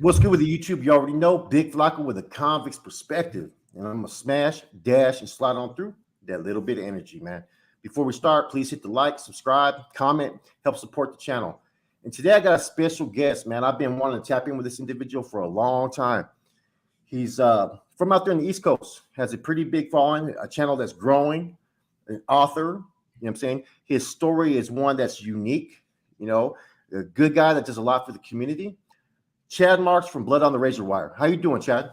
What's good with the YouTube? You already know Big Flaco with a convict's perspective. And I'm going to smash, dash, and slide on through that little bit of energy, man. Before we start, please hit the like, subscribe, comment, help support the channel. And today I got a special guest, man. I've been wanting to tap in with this individual for a long time. He's from out there in the East Coast, has a pretty big following, a channel that's growing, an author. You know what I'm saying? His story is one that's unique, you know, a good guy that does a lot for the community. Chad Marks from Blood on the Razor Wire. How you doing, Chad?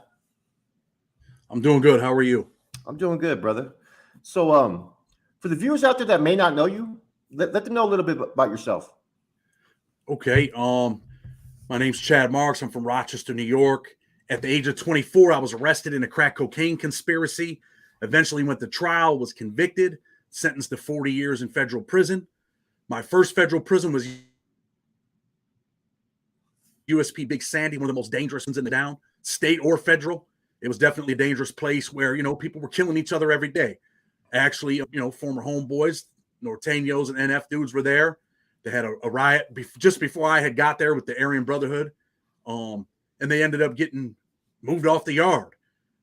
I'm doing good. How are you? I'm doing good, brother. So for the viewers out there that may not know you, let them know a little bit about yourself. Okay. My name's Chad Marks. I'm from Rochester, New York. At the age of 24, I was arrested in a crack cocaine conspiracy. Eventually went to trial, was convicted, sentenced to 40 years in federal prison. My first federal prison was USP Big Sandy, one of the most dangerous ones in the town, state or federal. It was definitely a dangerous place where, you know, people were killing each other every day. Actually, you know, former homeboys, Norteños and NF dudes were there. They had a riot just before I had got there with the Aryan Brotherhood. And they ended up getting moved off the yard.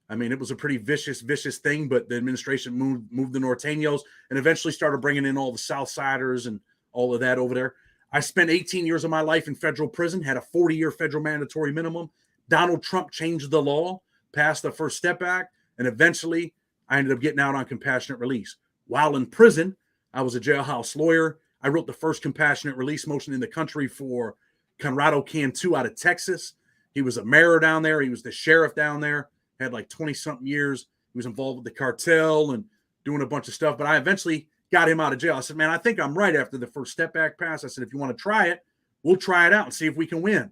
I mean, it was a pretty vicious thing, but the administration moved the Norteños and eventually started bringing in all the Southsiders and all of that over there. I spent 18 years of my life in federal prison, had a 40-year federal mandatory minimum. Donald Trump changed the law, passed the First Step Act, and eventually I ended up getting out on compassionate release. While in prison, I was a jailhouse lawyer. I wrote the first compassionate release motion in the country for Conrado Cantu out of Texas. He was a mayor down there. He was the sheriff down there, had like 20-something years. He was involved with the cartel and doing a bunch of stuff, but I eventually got him out of jail. I said, man, I think I'm right after the First Step Act passed. I said, if you want to try it, we'll try it out and see if we can win.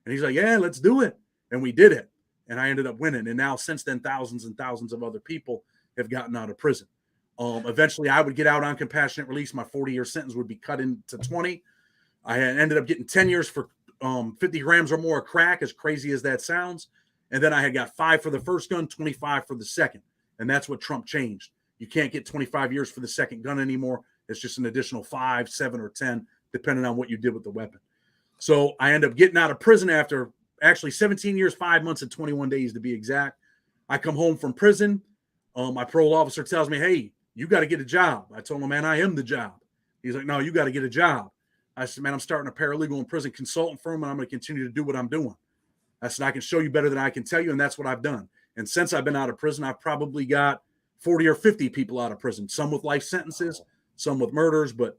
And he's like, yeah, let's do it. And we did it. And I ended up winning. And now since then, thousands and thousands of other people have gotten out of prison. Eventually, I would get out on compassionate release. My 40-year sentence would be cut into 20. I ended up getting 10 years for 50 grams or more of crack, as crazy as that sounds. And then I had got 5 for the first gun, 25 for the second. And that's what Trump changed. You can't get 25 years for the second gun anymore. It's just an additional 5, 7, or 10, depending on what you did with the weapon. So I ended up getting out of prison after actually 17 years, 5 months, and 21 days to be exact. I come home from prison. My parole officer tells me, hey, you got to get a job. I told him, man, I am the job. He's like, no, you got to get a job. I said, man, I'm starting a paralegal and prison consultant firm, and I'm going to continue to do what I'm doing. I said, I can show you better than I can tell you, and that's what I've done. And since I've been out of prison, I've probably got 40 or 50 people out of prison, some with life sentences, some with murders. But,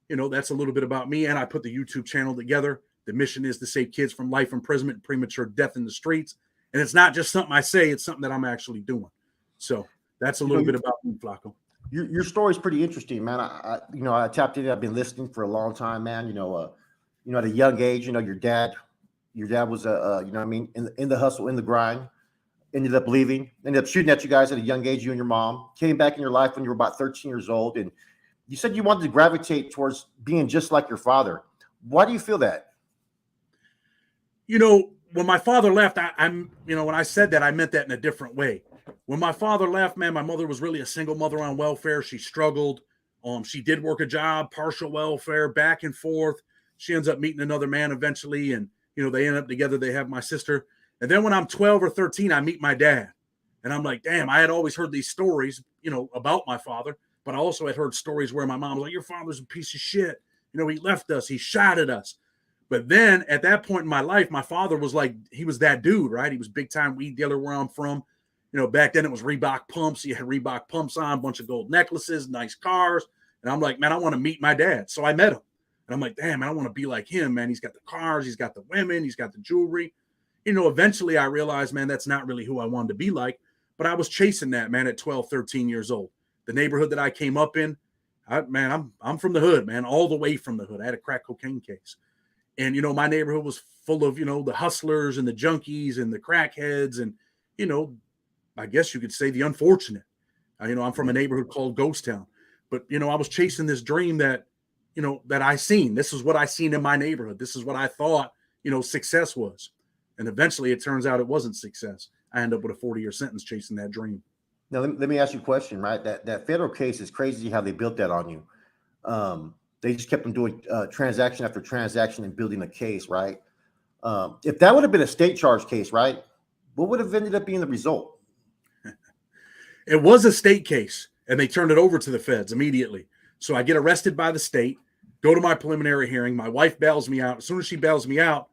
you know, that's a little bit about me. And I put the YouTube channel together. The mission is to save kids from life imprisonment and premature death in the streets. And it's not just something I say, it's something that I'm actually doing. So that's a little bit about me, Flaco. Your story is pretty interesting, man. I tapped in. I've been listening for a long time, man. At a young age, your dad was in the hustle, in the grind. Ended up leaving, ended up shooting at you guys at a young age, you and your mom. Came back in your life when you were about 13 years old. And you said you wanted to gravitate towards being just like your father. Why do you feel that? You know, when my father left, when I said that, I meant that in a different way. When my father left, man, my mother was really a single mother on welfare. She struggled. She did work a job, partial welfare, back and forth. She ends up meeting another man eventually. And, they end up together. They have my sister. And then when I'm 12 or 13, I meet my dad. And I'm like, damn, I had always heard these stories, about my father. But I also had heard stories where my mom was like, your father's a piece of shit. He left us. He shot at us. But then at that point in my life, my father was like, he was that dude, right? He was big time weed dealer where I'm from. Back then it was Reebok pumps. He had Reebok pumps on, a bunch of gold necklaces, nice cars. And I'm like, man, I want to meet my dad. So I met him. And I'm like, damn, man, I want to be like him, man. He's got the cars. He's got the women. He's got the jewelry. Eventually I realized, man, that's not really who I wanted to be like. But I was chasing that, man, at 12, 13 years old. The neighborhood that I came up in, I'm from the hood, man, all the way from the hood. I had a crack cocaine case. And, my neighborhood was full of, the hustlers and the junkies and the crackheads and, I guess you could say the unfortunate. I'm from a neighborhood called Ghost Town. But, I was chasing this dream that, that I seen. This is what I seen in my neighborhood. This is what I thought, success was. And eventually it turns out it wasn't success. I end up with a 40-year sentence chasing that dream. Now, let me ask you a question, right? That federal case is crazy how they built that on you. They just kept on doing transaction after transaction and building a case, right? If that would have been a state charge case, right? What would have ended up being the result? It was a state case, and they turned it over to the feds immediately. So I get arrested by the state, go to my preliminary hearing. My wife bails me out. As soon as she bails me out,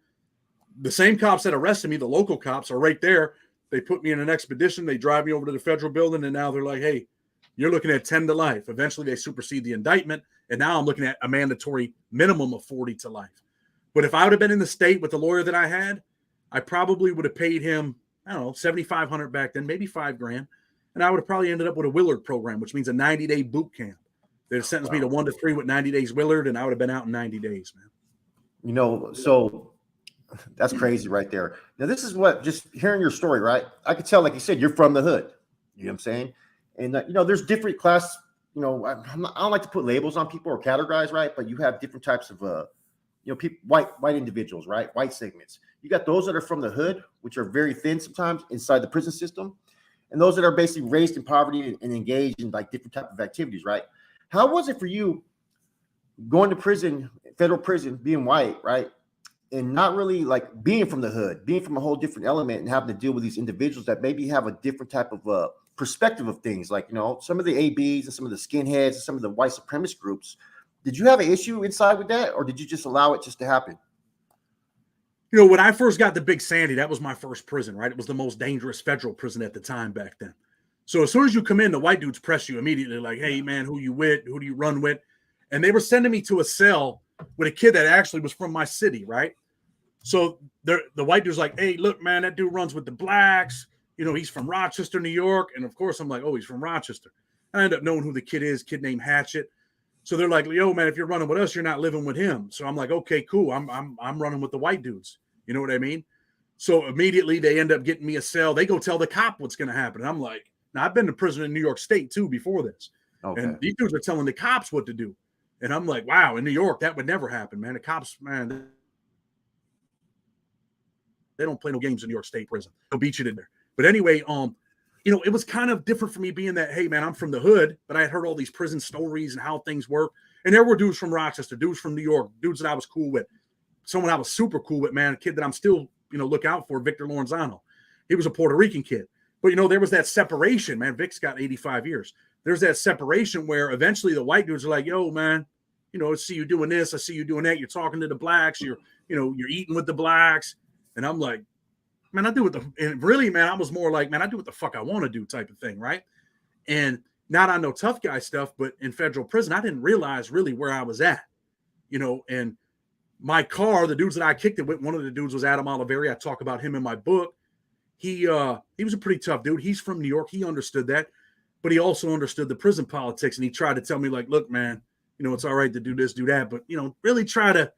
the same cops that arrested me, the local cops, are right there. They put me in an expedition. They drive me over to the federal building, and now they're like, hey, you're looking at 10 to life. Eventually, they supersede the indictment, and now I'm looking at a mandatory minimum of 40 to life. But if I would have been in the state with the lawyer that I had, I probably would have paid him, I don't know, $7,500 back then, maybe $5,000. And I would have probably ended up with a Willard program, which means a 90-day boot camp. They'd sentenced me to 1 to 3 with 90 days Willard, and I would have been out in 90 days, man. You know, so that's crazy right there. Now, this is what, just hearing your story, right? I could tell, like you said, you're from the hood. You know what I'm saying? And, you know, there's different class, you know, I don't like to put labels on people or categorize, right? But you have different types of, you know, people, white individuals, right? White segments. You got those that are from the hood, which are very thin sometimes inside the prison system. And those that are basically raised in poverty and engaged in like different type of activities, right? How was it for you going to prison, federal prison, being white, right? And not really like being from the hood, being from a whole different element and having to deal with these individuals that maybe have a different type of perspective of things. Like, you know, some of the ABs and some of the skinheads and some of the white supremacist groups. Did you have an issue inside with that, or did you just allow it just to happen? You know, when I first got to Big Sandy, that was my first prison, right? It was the most dangerous federal prison at the time back then. So as soon as you come in, the white dudes press you immediately like, hey, man, who you with? Who do you run with? And they were sending me to a cell with a kid that actually was from my city, right? So the white dude's like, hey, look, man, that dude runs with the blacks. You know, he's from Rochester, New York. And, of course, I'm like, oh, he's from Rochester. I end up knowing who the kid is, kid named Hatchet. So they're like, yo, man, if you're running with us, you're not living with him. So I'm like, okay, cool. I'm running with the white dudes. You know what I mean? So immediately they end up getting me a cell. They go tell the cop what's going to happen. And I'm like, now I've been to prison in New York State too before this. Okay. And these dudes are telling the cops what to do. And I'm like, wow, in New York, that would never happen, man. The cops, man, they don't play no games in New York State prison. They'll beat you to there. But anyway, you know, it was kind of different for me being that, hey, man, I'm from the hood, but I had heard all these prison stories and how things work. And there were dudes from Rochester, dudes from New York, dudes that I was cool with. Someone I was super cool with, man, a kid that I'm still, you know, look out for, Victor Lorenzano. He was a Puerto Rican kid. But, you know, there was that separation, man. Vic's got 85 years. There's that separation where eventually the white dudes are like, yo, man, you know, I see you doing this. I see you doing that. You're talking to the blacks. You're eating with the blacks. And I'm like, man, I do what and really, man, I was more like, man, I do what the fuck I want to do type of thing, right? And not on no tough guy stuff, but in federal prison, I didn't realize really where I was at, you know, and my car, the dudes that I kicked it with, one of the dudes was Adam Oliveri. I talk about him in my book. He was a pretty tough dude. He's from New York. He understood that, but he also understood the prison politics. And he tried to tell me like, look, man, you know, it's all right to do this, do that, but, you know, really try to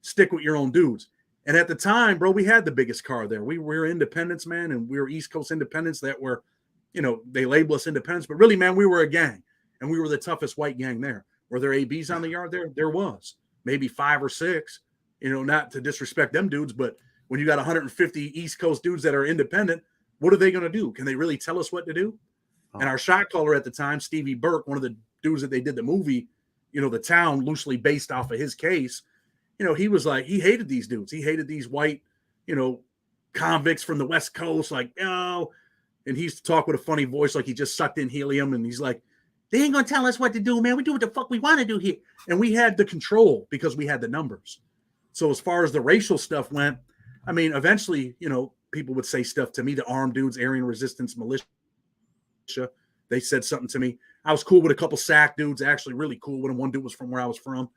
stick with your own dudes. And at the time, bro, we had the biggest car there. We were independents, man, and we were East Coast independents that were, you know, they label us independents, but really, man, we were a gang, and we were the toughest white gang there. Were there ABs on the yard there? There was. Maybe 5 or 6, you know, not to disrespect them dudes, but when you got 150 East Coast dudes that are independent, what are they going to do? Can they really tell us what to do? Oh. And our shot caller at the time, Stevie Burke, one of the dudes that they did the movie, you know, The Town, loosely based off of his case, you know, he was like, he hated these dudes. He hated these white, you know, convicts from the West Coast, like, oh, and he used to talk with a funny voice, like he just sucked in helium. And he's like, they ain't going to tell us what to do, man. We do what the fuck we want to do here. And we had the control because we had the numbers. So as far as the racial stuff went, I mean, eventually, you know, people would say stuff to me, the armed dudes, Aryan Resistance Militia. They said something to me. I was cool with a couple SAC dudes, actually really cool with them. One dude was from where I was from.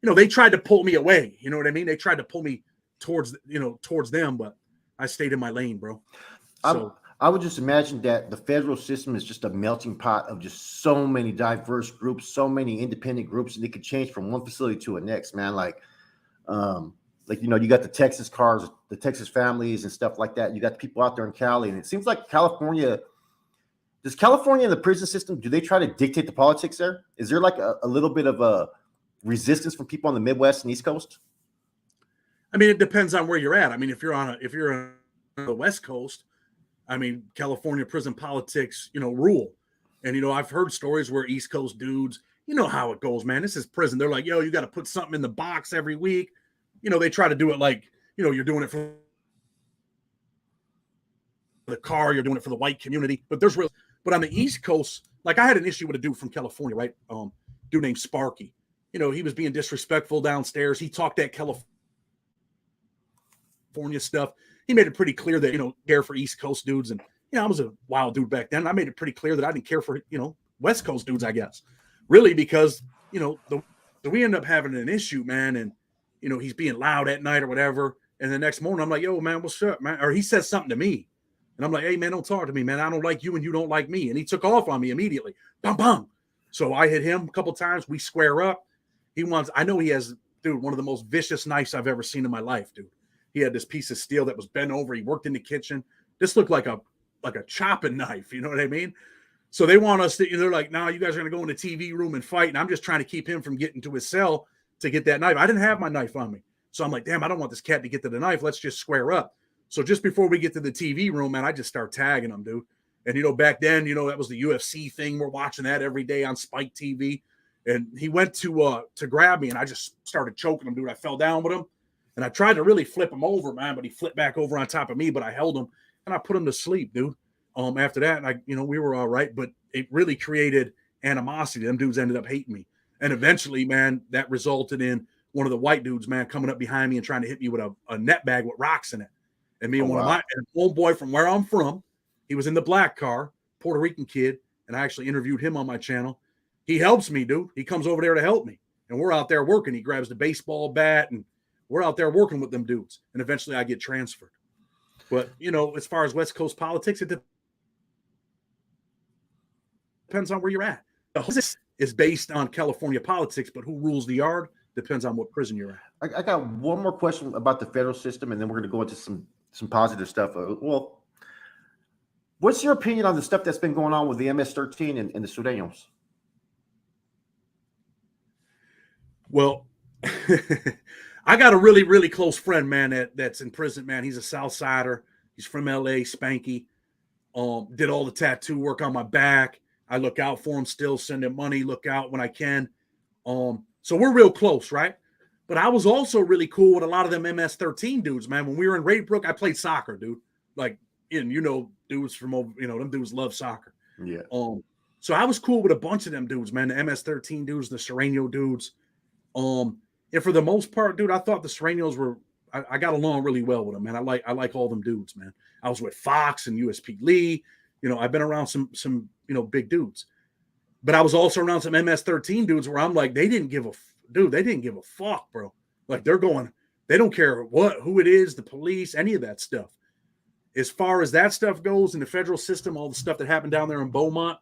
You know, they tried to pull me away. You know what I mean? They tried to pull me towards, you know, towards them, but I stayed in my lane, bro. So I would just imagine that the federal system is just a melting pot of just so many diverse groups, so many independent groups, and it could change from one facility to the next, man. Like, you know, you got the Texas cars, the Texas families and stuff like that. You got the people out there in Cali, and it seems like California, does California and the prison system, do they try to dictate the politics there? Is there like a little bit of a resistance from people on the Midwest and East Coast? I mean, it depends on where you're at. I mean, if you're on the West Coast, I mean, California prison politics, you know, rule. And, you know, I've heard stories where East Coast dudes, you know how it goes, man. This is prison. They're like, yo, you got to put something in the box every week. You know, they try to do it like, you know, you're doing it for the car, you're doing it for the white community. But but on the East Coast, like I had an issue with a dude from California, right? Dude named Sparky. He was being disrespectful downstairs. He talked that California stuff. He made it pretty clear that, care for East Coast dudes. And, I was a wild dude back then. I made it pretty clear that I didn't care for, West Coast dudes, I guess. Really, because, we end up having an issue, man. And, he's being loud at night or whatever. And the next morning, I'm like, yo, man, what's up, man? Or he says something to me. And I'm like, hey, man, don't talk to me, man. I don't like you and you don't like me. And he took off on me immediately. Bum, bum. So I hit him a couple times. We square up. I know he has, dude, one of the most vicious knives I've ever seen in my life, dude. He had this piece of steel that was bent over. He worked in the kitchen. This looked like a chopping knife. You know what I mean? So they want us to, they're like, nah, you guys are going to go in the TV room and fight. And I'm just trying to keep him from getting to his cell to get that knife. I didn't have my knife on me. So I'm like, damn, I don't want this cat to get to the knife. Let's just square up. So just before we get to the TV room, man, I just start tagging him, dude. And, back then, that was the UFC thing. We're watching that every day on Spike TV. And he went to grab me, and I just started choking him, dude. I fell down with him, and I tried to really flip him over, man, but he flipped back over on top of me, but I held him, and I put him to sleep, dude. After that, and we were all right, but it really created animosity. Them dudes ended up hating me. And eventually, man, that resulted in one of the white dudes, man, coming up behind me and trying to hit me with a net bag with rocks in it. And me and one of my homeboy from where I'm from, he was in the black car, Puerto Rican kid, and I actually interviewed him on my channel. He helps me, dude. He comes over there to help me. And we're out there working. He grabs the baseball bat, and we're out there working with them dudes. And eventually I get transferred. But, as far as West Coast politics, it depends on where you're at. The whole is based on California politics, but who rules the yard depends on what prison you're at. I got one more question about the federal system, and then we're going to go into some positive stuff. What's your opinion on the stuff that's been going on with the MS-13 and the Sureños? Well, I got a really, really close friend, man, that's in prison, man. He's a South Sider. He's from LA, Spanky. Did all the tattoo work on my back. I look out for him still, send him money, look out when I can. So we're real close, right? But I was also really cool with a lot of them MS-13 dudes, man. When we were in Raybrook, I played soccer, dude. Like, dudes from over, them dudes love soccer. Yeah. So I was cool with a bunch of them dudes, man. The MS-13 dudes, the Sureño dudes. And for the most part, dude, I thought the Sureños were. I got along really well with them, man. I like all them dudes, man. I was with Fox and USP Lee. I've been around some big dudes, but I was also around some MS-13 dudes where I'm like, they didn't give a fuck, bro. Like they don't care who it is, the police, any of that stuff. As far as that stuff goes in the federal system, all the stuff that happened down there in Beaumont,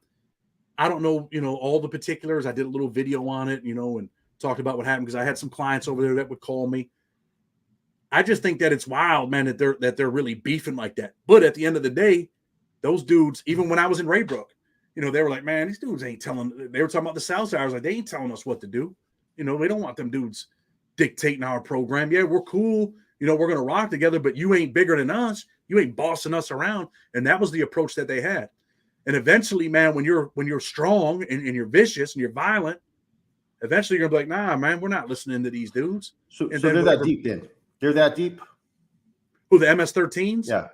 I don't know, all the particulars. I did a little video on it, and talked about what happened because I had some clients over there that would call me. I just think that it's wild, man, that they're really beefing like that. But at the end of the day, those dudes, even when I was in Raybrook, they were like, man, these dudes ain't telling. They were talking about the South Side. I was like, they ain't telling us what to do. They don't want them dudes dictating our program. Yeah, we're cool. We're going to rock together, but you ain't bigger than us. You ain't bossing us around. And that was the approach that they had. And eventually, man, when you're strong and you're vicious and you're violent, eventually you're going to be like, nah, man, we're not listening to these dudes. So they're that deep then? They're that deep? Who, the MS-13s? Yeah.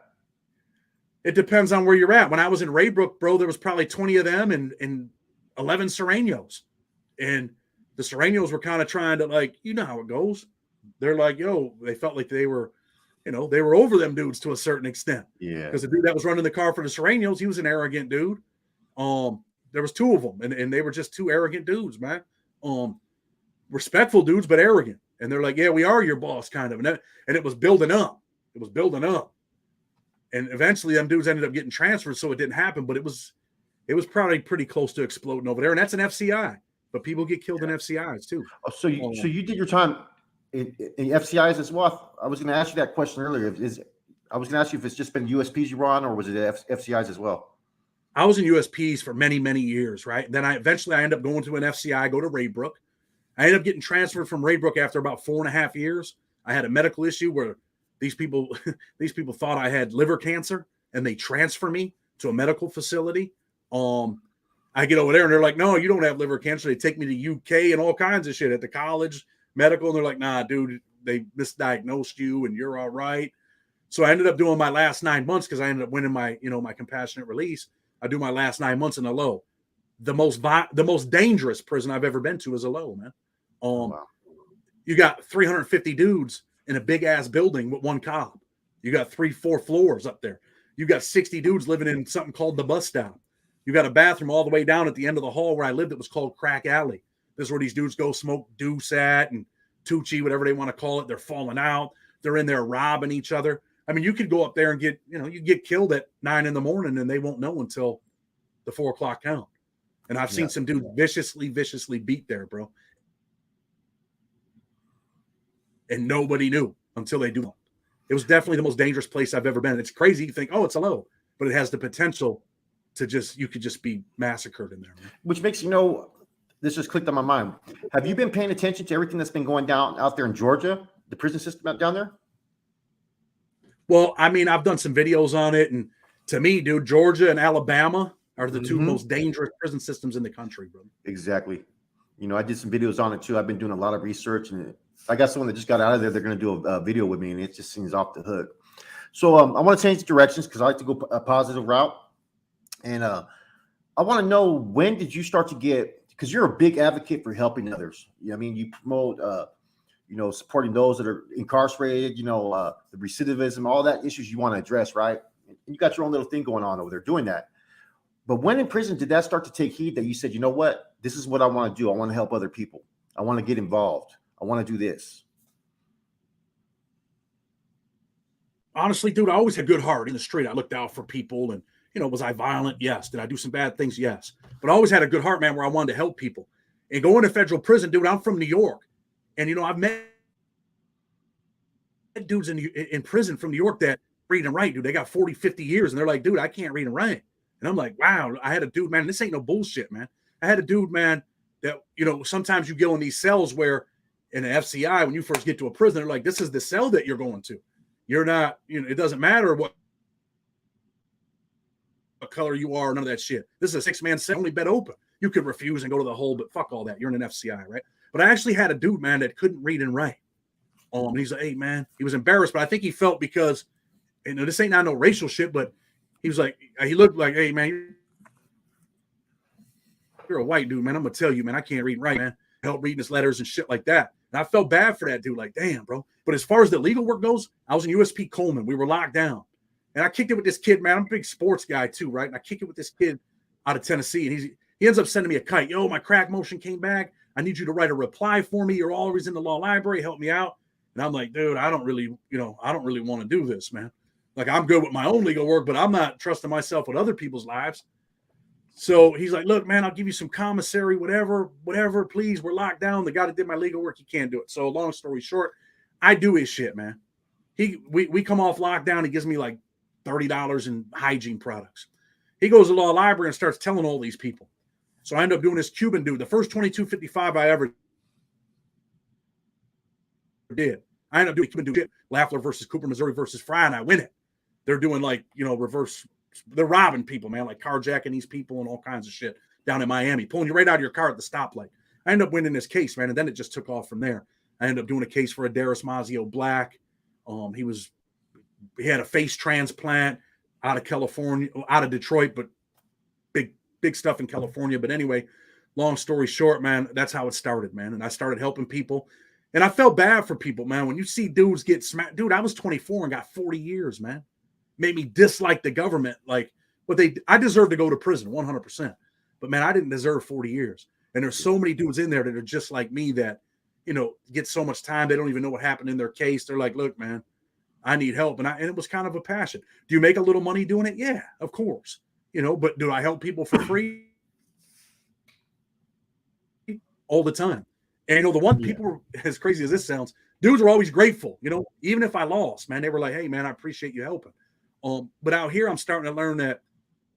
It depends on where you're at. When I was in Raybrook, bro, there was probably 20 of them and 11 Sureños. And the Sureños were kind of trying to, like, how it goes. They're like, yo, they felt like they were, they were over them dudes to a certain extent. Yeah. Because the dude that was running the car for the Sureños, he was an arrogant dude. There was two of them, and they were just two arrogant dudes, man. Respectful dudes, but arrogant. And they're like, yeah, we are your boss, kind of. And it was building up. It was building up. And eventually them dudes ended up getting transferred, so it didn't happen. But it was probably pretty close to exploding over there. And that's an FCI. But people get killed in FCIs too. Oh, so you did your time in FCIs as well? I was going to ask you that question earlier. I was going to ask you if it's just been USPs you were on, or was it FCIs as well? I was in USPs for many, many years, right? Then I ended up going to an FCI, go to Raybrook. I ended up getting transferred from Raybrook after about 4.5 years. I had a medical issue where these people thought I had liver cancer, and they transfer me to a medical facility. I get over there and they're like, no, you don't have liver cancer. They take me to UK and all kinds of shit at the college medical. And they're like, nah, dude, they misdiagnosed you and you're all right. So I ended up doing my last 9 months because I ended up winning my, my compassionate release. I do my last 9 months in a low. The most dangerous prison I've ever been to is a low, man. Wow. You got 350 dudes in a big ass building with one cop. You got 3-4 floors up there. You got 60 dudes living in something called the bus stop. You got a bathroom all the way down at the end of the hall where I lived. It was called Crack Alley. This is where these dudes go smoke deuce at and Tucci, whatever they want to call it. They're falling out. They're in there robbing each other. I mean, you could go up there and you get killed at 9 a.m. and they won't know until the 4 o'clock count. And I've seen some dudes viciously beat there, bro. And nobody knew until they do it. It was definitely the most dangerous place I've ever been. It's crazy. You think, oh, it's a low, but it has the potential to you could just be massacred in there. Man. Which makes this just clicked on my mind. Have you been paying attention to everything that's been going down out there in Georgia, the prison system out down there? Well, I mean, I've done some videos on it, and to me, dude, Georgia and Alabama are the two most dangerous prison systems in the country, bro. Exactly. I did some videos on it too. I've been doing a lot of research, and I got someone that just got out of there. They're going to do a video with me, and it just seems off the hook. So I want to change directions because I like to go a positive route. And I want to know, when did you start to get, because you're a big advocate for helping others. You promote, supporting those that are incarcerated, the recidivism, all that issues you want to address, right? And you got your own little thing going on over there doing that. But when in prison did that start to take heed that you said, you know what, this is what I want to do. I want to help other people. I want to get involved. I want to do this. Honestly, dude, I always had a good heart in the street. I looked out for people and, was I violent? Yes. Did I do some bad things? Yes. But I always had a good heart, man, where I wanted to help people. And going to federal prison, dude, I'm from New York. And, I've met dudes in prison from New York that read and write, dude. They got 40, 50 years. And they're like, dude, I can't read and write. And I'm like, wow. I had a dude, man, this ain't no bullshit, man. I had a dude, man, that, sometimes you go in these cells where in an FCI, when you first get to a prison, they're like, this is the cell that you're going to. You're not, it doesn't matter what color you are, none of that shit. This is a 6-man cell, only bed open. You could refuse and go to the hole, but fuck all that. You're in an FCI, right? But I actually had a dude, man, that couldn't read and write. And he's like, hey, man, he was embarrassed, but I think he felt because, this ain't not no racial shit, but he was like, he looked like, hey, man, you're a white dude, man. I'm going to tell you, man, I can't read and write, man. Help reading his letters and shit like that. And I felt bad for that dude. Like, damn, bro. But as far as the legal work goes, I was in USP Coleman. We were locked down. And I kicked it with this kid, man. I'm a big sports guy too, right? And I kicked it with this kid out of Tennessee. And he ends up sending me a kite. Yo, my crack motion came back. I need you to write a reply for me. You're always in the law library. Help me out. And I'm like, dude, I don't really want to do this, man. Like, I'm good with my own legal work, but I'm not trusting myself with other people's lives. So he's like, look, man, I'll give you some commissary, whatever, please. We're locked down. The guy that did my legal work, he can't do it. So long story short, I do his shit, man. We come off lockdown. He gives me like $30 in hygiene products. He goes to the law library and starts telling all these people. So I end up doing this Cuban dude. The first 2255 I ever did. I end up doing Cuban dude, Lafleur versus Cooper, Missouri versus Fry, and I win it. They're doing like, reverse. They're robbing people, man, like carjacking these people and all kinds of shit down in Miami, pulling you right out of your car at the stoplight. I end up winning this case, man, and then it just took off from there. I ended up doing a case for Adaris Mazio Black. He had a face transplant out of California, out of Detroit, but big stuff in California. But anyway, long story short, man, that's how it started, man. And I started helping people. And I felt bad for people, man. When you see dudes get smacked, dude, I was 24 and got 40 years, man. Made me dislike the government. Like, I deserve to go to prison 100%. But man, I didn't deserve 40 years. And there's so many dudes in there that are just like me that, get so much time. They don't even know what happened in their case. They're like, look, man, I need help. And it was kind of a passion. Do you make a little money doing it? Yeah, of course. But do I help people for free? All the time. And the one people, as crazy as this sounds, dudes are always grateful. Even if I lost, man, they were like, hey, man, I appreciate you helping. But out here, I'm starting to learn that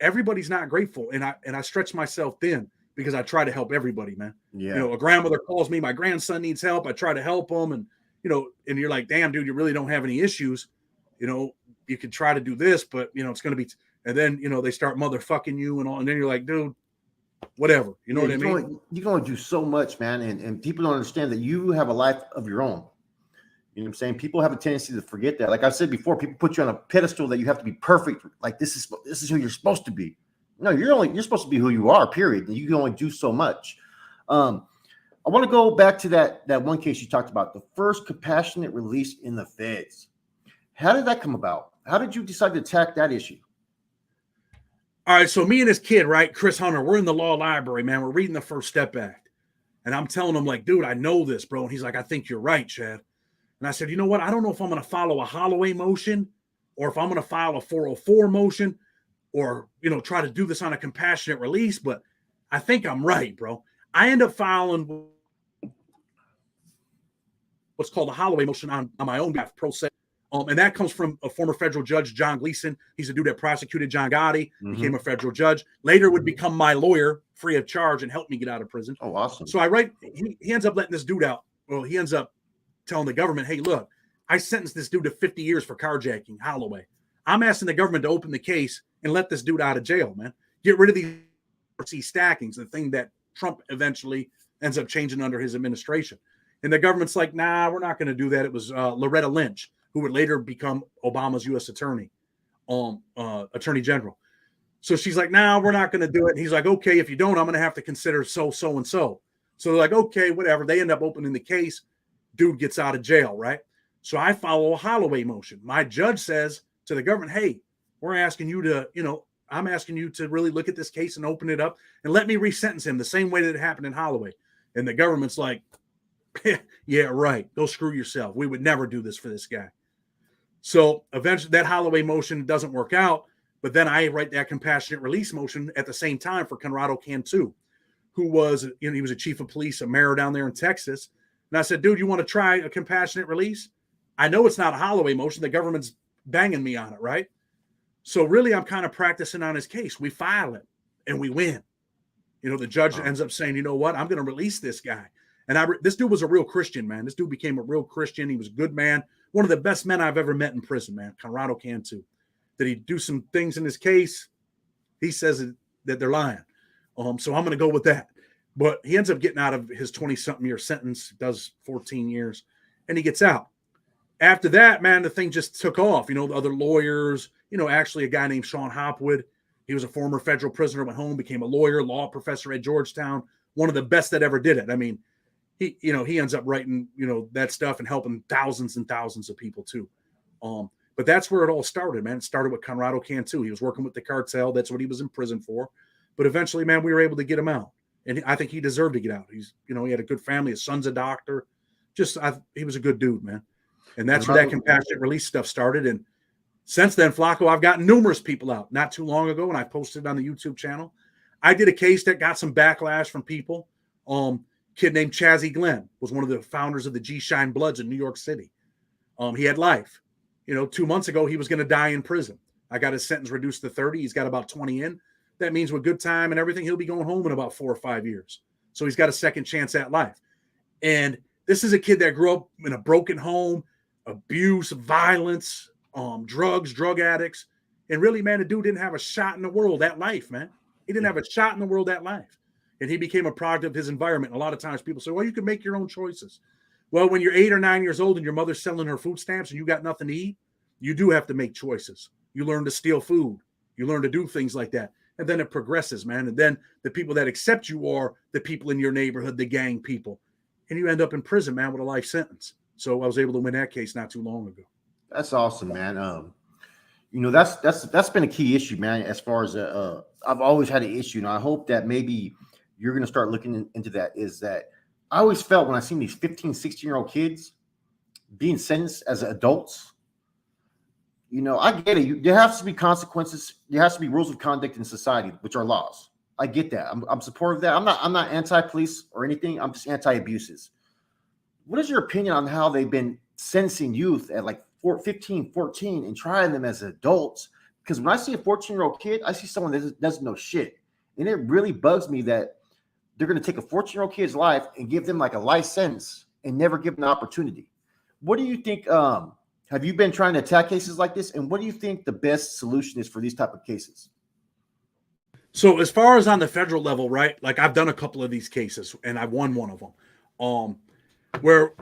everybody's not grateful. And I stretch myself thin because I try to help everybody, man. Yeah. A grandmother calls me, my grandson needs help. I try to help him. And, and you're like, damn, dude, you really don't have any issues. You could try to do this, but, it's going to be, and then, they start motherfucking you and all. And then you're like, dude, whatever. You know what I mean? You can only do so much, man. And people don't understand that you have a life of your own. You know what I'm saying? People have a tendency to forget that. Like I said before, people put you on a pedestal that you have to be perfect. Like this is who you're supposed to be. No, you're supposed to be who you are, period. And you can only do so much. I want to go back to that one case you talked about, the first compassionate release in the feds. How did that come about? How did you decide to attack that issue? All right, so me and this kid, right, Chris Hunter, we're in the law library, man. We're reading the First Step Act. And I'm telling him, like, dude, I know this, bro. And he's like, I think you're right, Chad. And I said, you know what? I don't know if I'm going to follow a Holloway motion or if I'm going to file a 404 motion or, try to do this on a compassionate release, but I think I'm right, bro. I end up filing what's called a Holloway motion on my own behalf, pro se. And that comes from a former federal judge, John Gleason. He's the dude that prosecuted John Gotti, became a federal judge, later would become my lawyer free of charge and help me get out of prison. Oh, awesome. So he ends up letting this dude out. Well, he ends up telling the government, hey, look, I sentenced this dude to 50 years for carjacking, Holloway. I'm asking the government to open the case and let this dude out of jail, man. Get rid of these stackings, the thing that Trump eventually ends up changing under his administration. And the government's like, nah, we're not going to do that. It was Loretta Lynch, who would later become Obama's U.S. attorney general. So she's like, nah, we're not going to do it. And he's like, okay, if you don't, I'm going to have to consider so and so. So they're like, okay, whatever. They end up opening the case. Dude gets out of jail, right? So I follow a Holloway motion. My judge says to the government, hey, we're asking you to, I'm asking you to really look at this case and open it up and let me resentence him the same way that it happened in Holloway. And the government's like, yeah, right. Go screw yourself. We would never do this for this guy. So eventually that Holloway motion doesn't work out. But then I write that compassionate release motion at the same time for Conrado Cantu, who was, he was a chief of police, a mayor down there in Texas. And I said, dude, you want to try a compassionate release? I know it's not a Holloway motion. The government's banging me on it, right? So really, I'm kind of practicing on his case. We file it and we win. The judge ends up saying, you know what? I'm going to release this guy. And this dude was a real Christian, man. This dude became a real Christian. He was a good man. One of the best men I've ever met in prison, man. Conrado Cantu. Did he do some things in his case? He says that they're lying. So I'm going to go with that. But he ends up getting out of his 20-something year sentence, does 14 years, and he gets out. After that, man, the thing just took off. The other lawyers, actually a guy named Sean Hopwood. He was a former federal prisoner, went home, became a lawyer, law professor at Georgetown, one of the best that ever did it. I mean, he ends up writing, that stuff and helping thousands and thousands of people too. But that's where it all started, man. It started with Conrado Cantu. He was working with the cartel. That's what he was in prison for. But eventually, man, we were able to get him out. And I think he deserved to get out. He's, he had a good family. His son's a doctor. He was a good dude, man. And that's where that compassionate release stuff started. And since then, Flaco, I've gotten numerous people out. Not too long ago, and I posted on the YouTube channel, I did a case that got some backlash from people. Kid named Chazzy Glenn was one of the founders of the G Shine Bloods in New York City. He had life. 2 months ago, he was going to die in prison. I got his sentence reduced to 30. He's got about 20 in. That means with good time and everything, he'll be going home in about 4 or 5 years. So he's got a second chance at life. And this is a kid that grew up in a broken home, abuse, violence, drugs, drug addicts. And really, man, the dude didn't have a shot in the world at life, man. He didn't have a shot in the world at life. And he became a product of his environment. And a lot of times people say, well, you can make your own choices. Well, when you're 8 or 9 years old and your mother's selling her food stamps and you got nothing to eat, you do have to make choices. You learn to steal food. You learn to do things like that. And then it progresses, man. And then the people that accept you are the people in your neighborhood, the gang people. And you end up in prison, man, with a life sentence. So I was able to win that case not too long ago. That's awesome, man. That's been a key issue, man. As far as I've always had an issue, and I hope that maybe you're going to start looking into that. Is that I always felt when I seen these 15, 16-year-old kids being sentenced as adults. I get it. There has to be consequences. There has to be rules of conduct in society, which are laws. I get that. I'm supportive of that. I'm not anti-police or anything. I'm just anti-abuses. What is your opinion on how they've been sentencing youth at like 15, 14 and trying them as adults? Because when I see a 14-year-old kid, I see someone that doesn't know shit. And it really bugs me that they're going to take a 14-year-old kid's life and give them like a life sentence and never give them an opportunity. What do you think? Have you been trying to attack cases like this? And what do you think the best solution is for these type of cases? So as far as on the federal level, right? Like I've done a couple of these cases and I've won one of them. Where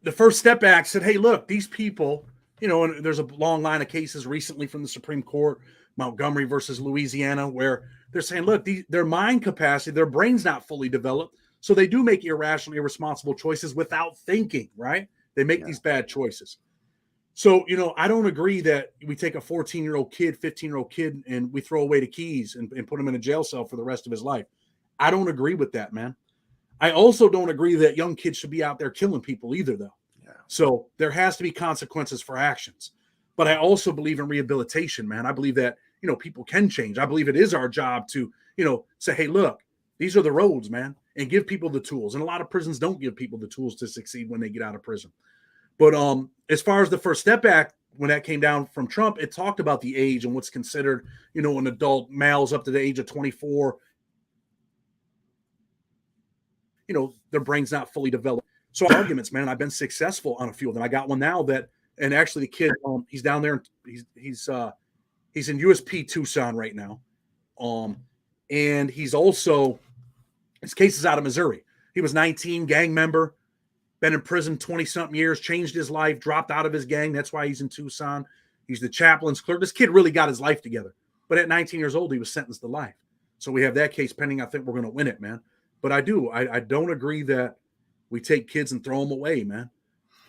the First Step Act said, hey, look, these people, you know, and there's a long line of cases recently from the Supreme Court, Montgomery versus Louisiana, where they're saying, look, their mind capacity, their brain's not fully developed. So they do make irrational, irresponsible choices without thinking, right? They make these bad choices. So, you know, I don't agree that we take a 14-year-old kid, 15-year-old kid, and we throw away the keys and put him in a jail cell for the rest of his life. I don't agree with that, man. I also don't agree that young kids should be out there killing people either, though. Yeah. So there has to be consequences for actions. But I also believe in rehabilitation, man. I believe that, you know, people can change. I believe it is our job to, you know, say, hey, look, these are the roads, man, and give people the tools. And a lot of prisons don't give people the tools to succeed when they get out of prison. But as far as the First Step Act, when that came down from Trump, it talked about the age and what's considered, you know, an adult. Males up to the age of 24, you know, their brain's not fully developed. So arguments, man, I've been successful on a few of them. I got one now that, and actually the kid, he's down there, he's in USP Tucson right now. And he's also, his case is out of Missouri. He was 19, gang member, been in prison 20-something years, changed his life, dropped out of his gang. That's why he's in Tucson. He's the chaplain's clerk. This kid really got his life together. But at 19 years old, he was sentenced to life. So we have that case pending. I think we're going to win it, man. But I don't agree that we take kids and throw them away, man.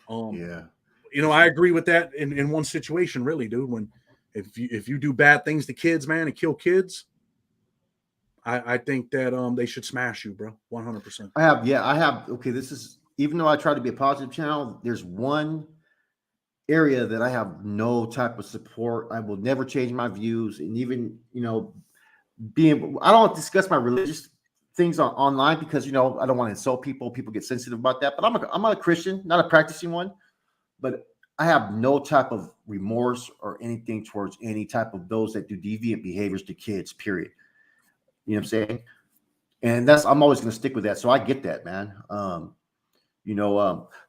You know, I agree with that in one situation, really, dude. When if you do bad things to kids, man, and kill kids, I think that they should smash you, bro. 100%. I have. Okay, this is, even though I try to be a positive channel, there's one area that I have no type of support. I will never change my views, and even, you know, I don't discuss my religious things online because, you know, I don't want to insult people. People get sensitive about that. But I'm a Christian, not a practicing one. But I have no type of remorse or anything towards any type of those that do deviant behaviors to kids, period. You know what I'm saying? And I'm always going to stick with that. So I get that, man.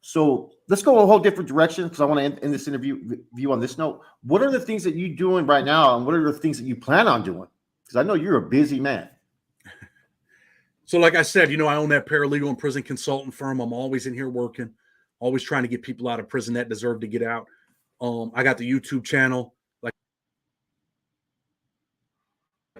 So let's go a whole different direction, because I want to end this interview on this note. What are the things that you're doing right now, and what are the things that you plan on doing? Because I know you're a busy man. So like I said, you know, I own that paralegal and prison consultant firm. I'm always in here working, always trying to get people out of prison that deserve to get out. I got the YouTube channel. Like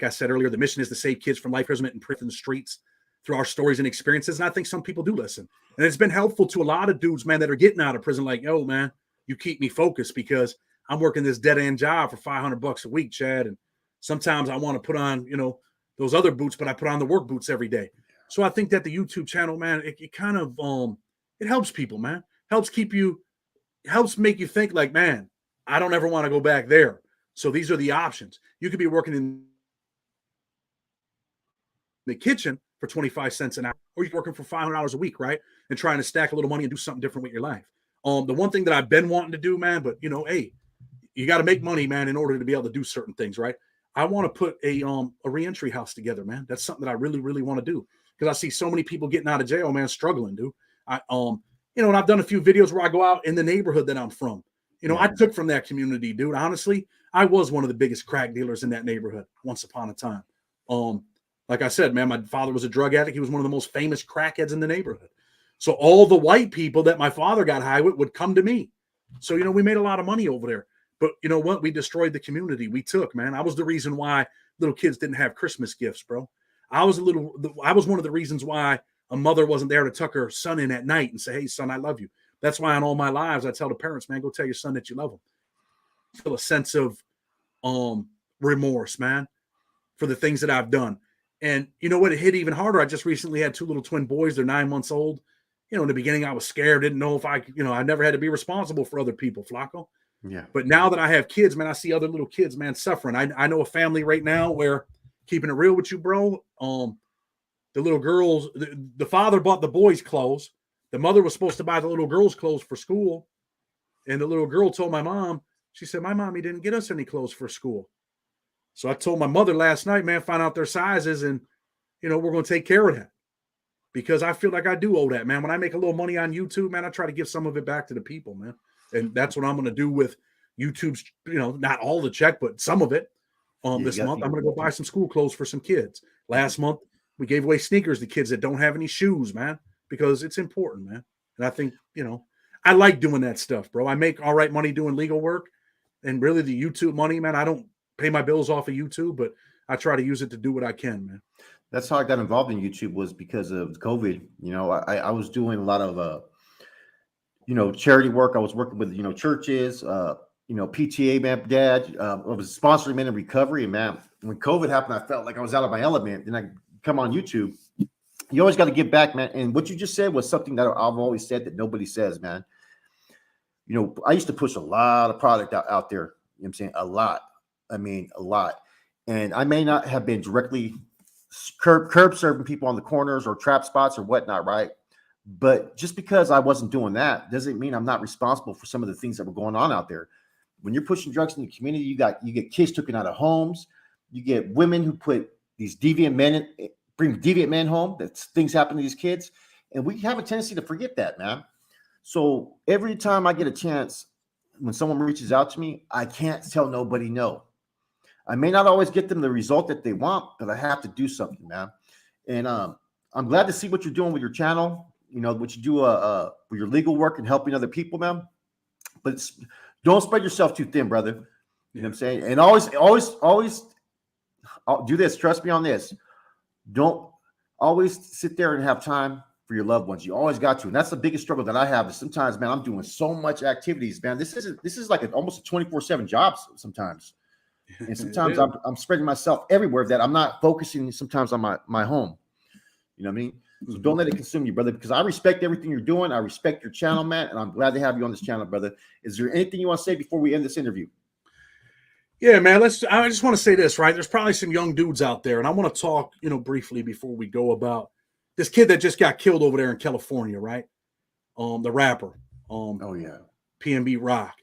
I said earlier, the mission is to save kids from life imprisonment and prison in the streets through our stories and experiences. And I think some people do listen. And it's been helpful to a lot of dudes, man, that are getting out of prison. Like, yo, man, you keep me focused because I'm working this dead end job for $500 a week, Chad. And sometimes I want to put on, you know, those other boots, but I put on the work boots every day. So I think that the YouTube channel, man, it kind of, it helps people, man. Helps make you think like, man, I don't ever want to go back there. So these are the options. You could be working in the kitchen for 25 cents an hour, or you're working for $500 a week, right? And trying to stack a little money and do something different with your life. The one thing that I've been wanting to do, man, but you know, hey, you got to make money, man, in order to be able to do certain things, right? I want to put a reentry house together, man. That's something that I really, really want to do, because I see so many people getting out of jail, man, struggling, dude. You know, and I've done a few videos where I go out in the neighborhood that I'm from. You know, I took from that community, dude. Honestly, I was one of the biggest crack dealers in that neighborhood once upon a time. Like I said, man, my father was a drug addict. He was one of the most famous crackheads in the neighborhood. So all the white people that my father got high with would come to me. So, you know, we made a lot of money over there. But you know what? We destroyed the community. We took, man. I was the reason why little kids didn't have Christmas gifts, bro. I was one of the reasons why a mother wasn't there to tuck her son in at night and say, hey, son, I love you. That's why in all my lives, I tell the parents, man, go tell your son that you love him. I feel a sense of remorse, man, for the things that I've done. And you know what? It hit even harder. I just recently had 2 little twin boys. They're 9 months old. You know, in the beginning, I was scared. Didn't know if I never had to be responsible for other people, Flaco. Yeah. But now that I have kids, man, I see other little kids, man, suffering. I know a family right now where, keeping it real with you, bro, the little girls, the father bought the boys' clothes. The mother was supposed to buy the little girls' clothes for school. And the little girl told my mom, she said, my mommy didn't get us any clothes for school. So I told my mother last night, man, find out their sizes, and, you know, we're going to take care of that, because I feel like I do owe that, man. When I make a little money on YouTube, man, I try to give some of it back to the people, man. And that's what I'm going to do with YouTube's, you know, not all the check, but some of it. This month, I'm going to go buy some school clothes for some kids. Last month, we gave away sneakers to kids that don't have any shoes, man, because it's important, man. And I think, you know, I like doing that stuff, bro. I make all right money doing legal work, and really the YouTube money, man. I don't pay my bills off of YouTube, but I try to use it to do what I can, man. That's how I got involved in YouTube, was because of COVID. You know, I was doing a lot of charity work. I was working with churches, PTA, man, dad. I was sponsoring men in recovery, and man, when COVID happened, I felt like I was out of my element. Then I come on YouTube. You always got to give back, man. And what you just said was something that I've always said that nobody says, man. You know, I used to push a lot of product out there. You know what I'm saying? A lot. I mean, a lot. And I may not have been directly curb serving people on the corners or trap spots or whatnot, right? But just because I wasn't doing that doesn't mean I'm not responsible for some of the things that were going on out there. When you're pushing drugs in the community, you get kids taken out of homes. You get women who put these bring deviant men home. That things happen to these kids, and we have a tendency to forget that, man. So every time I get a chance, when someone reaches out to me, I can't tell nobody no. I may not always get them the result that they want, but I have to do something, man. And I'm glad to see what you're doing with your channel. You know, what you do with your legal work and helping other people, man. But don't spread yourself too thin, brother. You know what I'm saying? And always I'll do this. Trust me on this. Don't always sit there and have time for your loved ones. You always got to. And that's the biggest struggle that I have is sometimes, man, I'm doing so much activities, man. This is like almost a 24/7 job sometimes. And sometimes I'm spreading myself everywhere that I'm not focusing sometimes on my home. You know what I mean? So don't let it consume you, brother, because I respect everything you're doing. I respect your channel, man, and I'm glad to have you on this channel, brother. Is there anything you want to say before we end this interview? Yeah, man. I just want to say this, right? There's probably some young dudes out there, and I want to talk, briefly before we go about this kid that just got killed over there in California, right? The rapper, oh yeah, PNB Rock.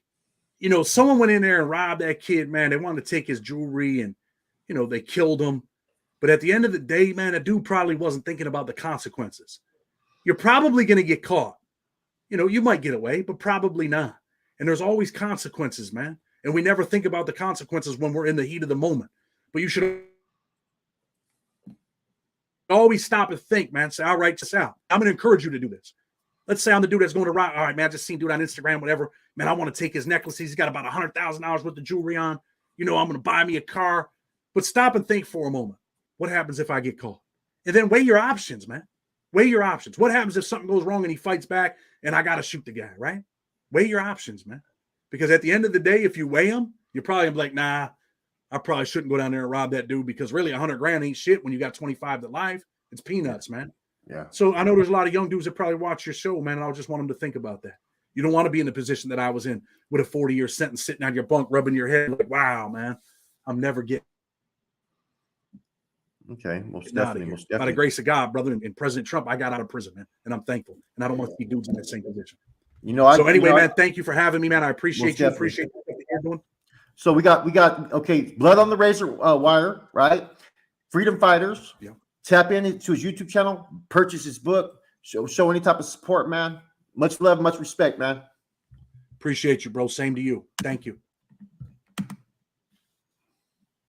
Someone went in there and robbed that kid, man. They wanted to take his jewelry, and they killed him. But at the end of the day, man, that dude probably wasn't thinking about the consequences. You're probably going to get caught. You might get away, but probably not. And there's always consequences, man. And we never think about the consequences when we're in the heat of the moment. But you should always stop and think, man. Say, all right, just out. I'm going to encourage you to do this. Let's say I'm the dude that's going to rob. All right, man, I just seen dude on Instagram, whatever. Man, I want to take his necklaces. He's got about $100,000 worth of jewelry on. I'm going to buy me a car. But stop and think for a moment. What happens if I get caught? And then weigh your options, man. Weigh your options. What happens if something goes wrong and he fights back and I got to shoot the guy, right? Weigh your options, man. Because at the end of the day, if you weigh them, you're probably like, nah, I probably shouldn't go down there and rob that dude because really $100,000 ain't shit when you got 25 to life. It's peanuts, man. Yeah. So I know there's a lot of young dudes that probably watch your show, man, and I just want them to think about that. You don't want to be in the position that I was in with a 40-year sentence sitting on your bunk, rubbing your head like, wow, man, I'm never getting. Okay, most definitely. By the grace of God, brother, and President Trump, I got out of prison, man, and I'm thankful. And I don't want to see dudes in that same position. Man, thank you for having me, man. I appreciate you. Appreciate what you're doing. So we got okay, Blood on the Razor Wire, right? Freedom Fighters. Yeah. Tap into his YouTube channel, purchase his book, show any type of support, man. Much love, much respect, man. Appreciate you, bro. Same to you. Thank you.